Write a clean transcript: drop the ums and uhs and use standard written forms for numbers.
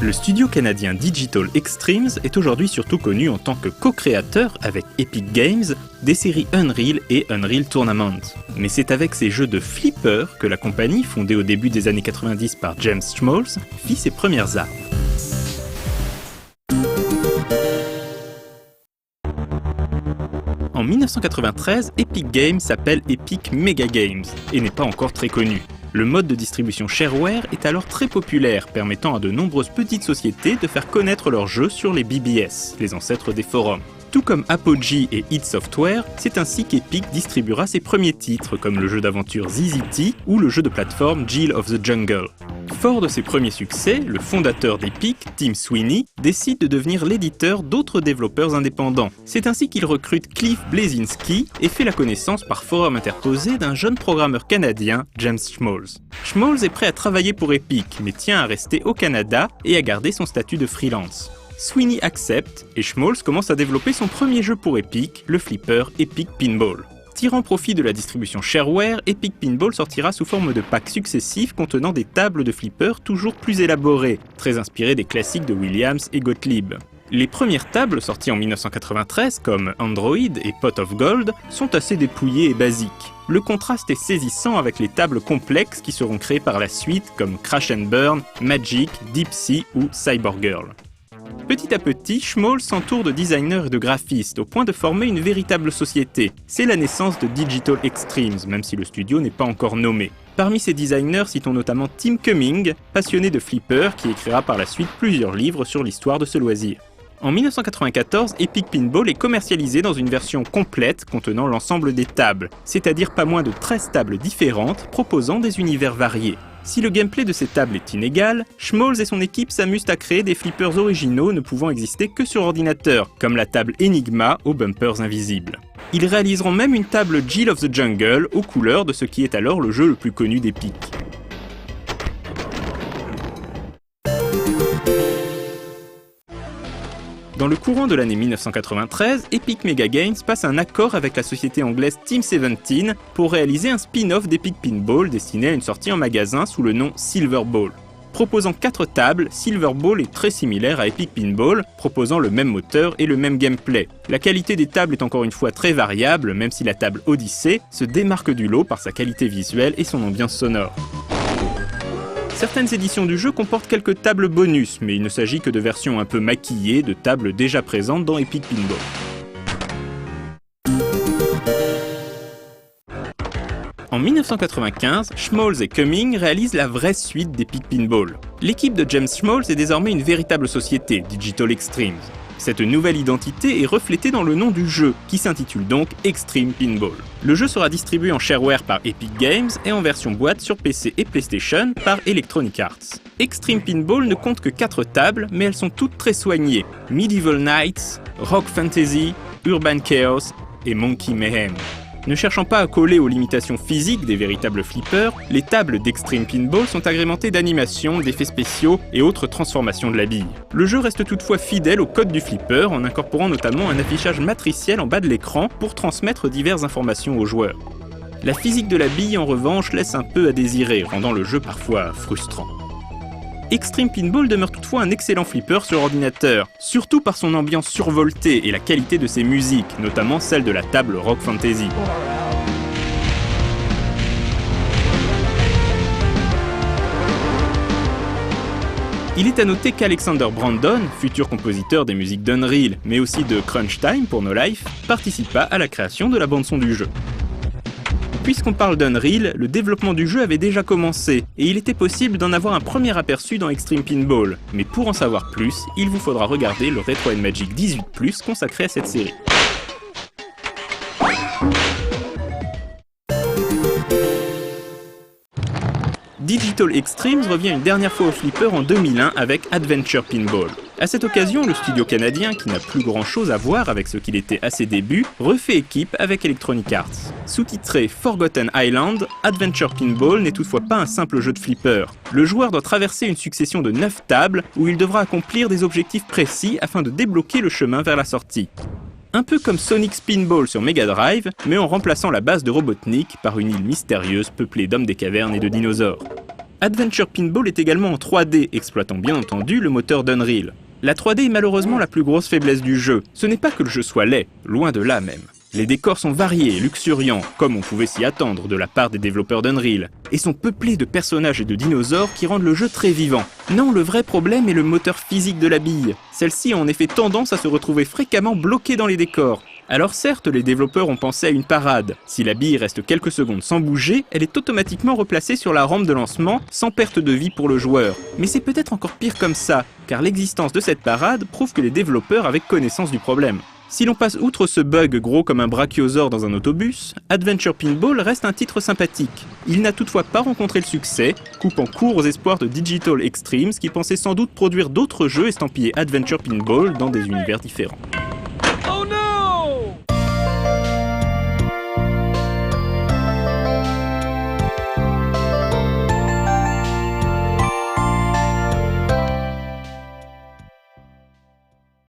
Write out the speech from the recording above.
Le studio canadien Digital Extremes est aujourd'hui surtout connu en tant que co-créateur avec Epic Games des séries Unreal et Unreal Tournament. Mais c'est avec ses jeux de flipper que la compagnie, fondée au début des années 90 par James Schmoles, fit ses premières armes. En 1993, Epic Games s'appelle Epic Mega Games et n'est pas encore très connu. Le mode de distribution shareware est alors très populaire, permettant à de nombreuses petites sociétés de faire connaître leurs jeux sur les BBS, les ancêtres des forums. Tout comme Apogee et id Software, c'est ainsi qu'Epic distribuera ses premiers titres, comme le jeu d'aventure ZZT ou le jeu de plateforme Jill of the Jungle. Fort de ses premiers succès, le fondateur d'Epic, Tim Sweeney, décide de devenir l'éditeur d'autres développeurs indépendants. C'est ainsi qu'il recrute Cliff Bleszinski et fait la connaissance par forum interposé d'un jeune programmeur canadien, James Schmoles. Schmoles est prêt à travailler pour Epic, mais tient à rester au Canada et à garder son statut de freelance. Sweeney accepte et Schmoles commence à développer son premier jeu pour Epic, le flipper Epic Pinball. Tirant profit de la distribution shareware, Epic Pinball sortira sous forme de packs successifs contenant des tables de flipper toujours plus élaborées, très inspirées des classiques de Williams et Gottlieb. Les premières tables sorties en 1993 comme Android et Pot of Gold sont assez dépouillées et basiques. Le contraste est saisissant avec les tables complexes qui seront créées par la suite comme Crash and Burn, Magic, Deep Sea ou Cyborg Girl. Petit à petit, Schmoles s'entoure de designers et de graphistes au point de former une véritable société. C'est la naissance de Digital Extremes, même si le studio n'est pas encore nommé. Parmi ces designers, citons notamment Tim Cumming, passionné de flipper, qui écrira par la suite plusieurs livres sur l'histoire de ce loisir. En 1994, Epic Pinball est commercialisé dans une version complète contenant l'ensemble des tables, c'est-à-dire pas moins de 13 tables différentes proposant des univers variés. Si le gameplay de ces tables est inégal, Schmoles et son équipe s'amusent à créer des flippers originaux ne pouvant exister que sur ordinateur, comme la table Enigma aux bumpers invisibles. Ils réaliseront même une table Jill of the Jungle aux couleurs de ce qui est alors le jeu le plus connu d'Epic. Dans le courant de l'année 1993, Epic Mega Games passe un accord avec la société anglaise Team 17 pour réaliser un spin-off d'Epic Pinball destiné à une sortie en magasin sous le nom Silver Ball. Proposant 4 tables, Silver Ball est très similaire à Epic Pinball, proposant le même moteur et le même gameplay. La qualité des tables est encore une fois très variable, même si la table Odyssey se démarque du lot par sa qualité visuelle et son ambiance sonore. Certaines éditions du jeu comportent quelques tables bonus, mais il ne s'agit que de versions un peu maquillées de tables déjà présentes dans Epic Pinball. En 1995, Schmoles et Cumming réalisent la vraie suite d'Epic Pinball. L'équipe de James Schmoles est désormais une véritable société, Digital Extremes. Cette nouvelle identité est reflétée dans le nom du jeu, qui s'intitule donc Extreme Pinball. Le jeu sera distribué en shareware par Epic Games et en version boîte sur PC et PlayStation par Electronic Arts. Extreme Pinball ne compte que 4 tables, mais elles sont toutes très soignées. Medieval Knights, Rock Fantasy, Urban Chaos et Monkey Mayhem. Ne cherchant pas à coller aux limitations physiques des véritables flippers, les tables d'Extreme Pinball sont agrémentées d'animations, d'effets spéciaux et autres transformations de la bille. Le jeu reste toutefois fidèle au code du flipper en incorporant notamment un affichage matriciel en bas de l'écran pour transmettre diverses informations aux joueurs. La physique de la bille en revanche laisse un peu à désirer, rendant le jeu parfois frustrant. Extreme Pinball demeure toutefois un excellent flipper sur ordinateur, surtout par son ambiance survoltée et la qualité de ses musiques, notamment celle de la table Rock Fantasy. Il est à noter qu'Alexander Brandon, futur compositeur des musiques d'Unreal, mais aussi de Crunch Time pour No Life, participa à la création de la bande-son du jeu. Puisqu'on parle d'Unreal, le développement du jeu avait déjà commencé, et il était possible d'en avoir un premier aperçu dans Extreme Pinball. Mais pour en savoir plus, il vous faudra regarder le Retro & Magic 18+, consacré à cette série. Digital Extremes revient une dernière fois au flipper en 2001 avec Adventure Pinball. À cette occasion, le studio canadien, qui n'a plus grand chose à voir avec ce qu'il était à ses débuts, refait équipe avec Electronic Arts. Sous-titré Forgotten Island, Adventure Pinball n'est toutefois pas un simple jeu de flipper. Le joueur doit traverser une succession de 9 tables où il devra accomplir des objectifs précis afin de débloquer le chemin vers la sortie. Un peu comme Sonic Spinball sur Mega Drive, mais en remplaçant la base de Robotnik par une île mystérieuse peuplée d'hommes des cavernes et de dinosaures. Adventure Pinball est également en 3D, exploitant bien entendu le moteur d'Unreal. La 3D est malheureusement la plus grosse faiblesse du jeu. Ce n'est pas que le jeu soit laid, loin de là même. Les décors sont variés, luxuriants, comme on pouvait s'y attendre de la part des développeurs d'Unreal, et sont peuplés de personnages et de dinosaures qui rendent le jeu très vivant. Non, le vrai problème est le moteur physique de la bille. Celle-ci a en effet tendance à se retrouver fréquemment bloquée dans les décors. Alors certes, les développeurs ont pensé à une parade. Si la bille reste quelques secondes sans bouger, elle est automatiquement replacée sur la rampe de lancement, sans perte de vie pour le joueur. Mais c'est peut-être encore pire comme ça, car l'existence de cette parade prouve que les développeurs avaient connaissance du problème. Si l'on passe outre ce bug gros comme un brachiosaure dans un autobus, Adventure Pinball reste un titre sympathique. Il n'a toutefois pas rencontré le succès, coupant court aux espoirs de Digital Extremes qui pensait sans doute produire d'autres jeux estampillés Adventure Pinball dans des univers différents.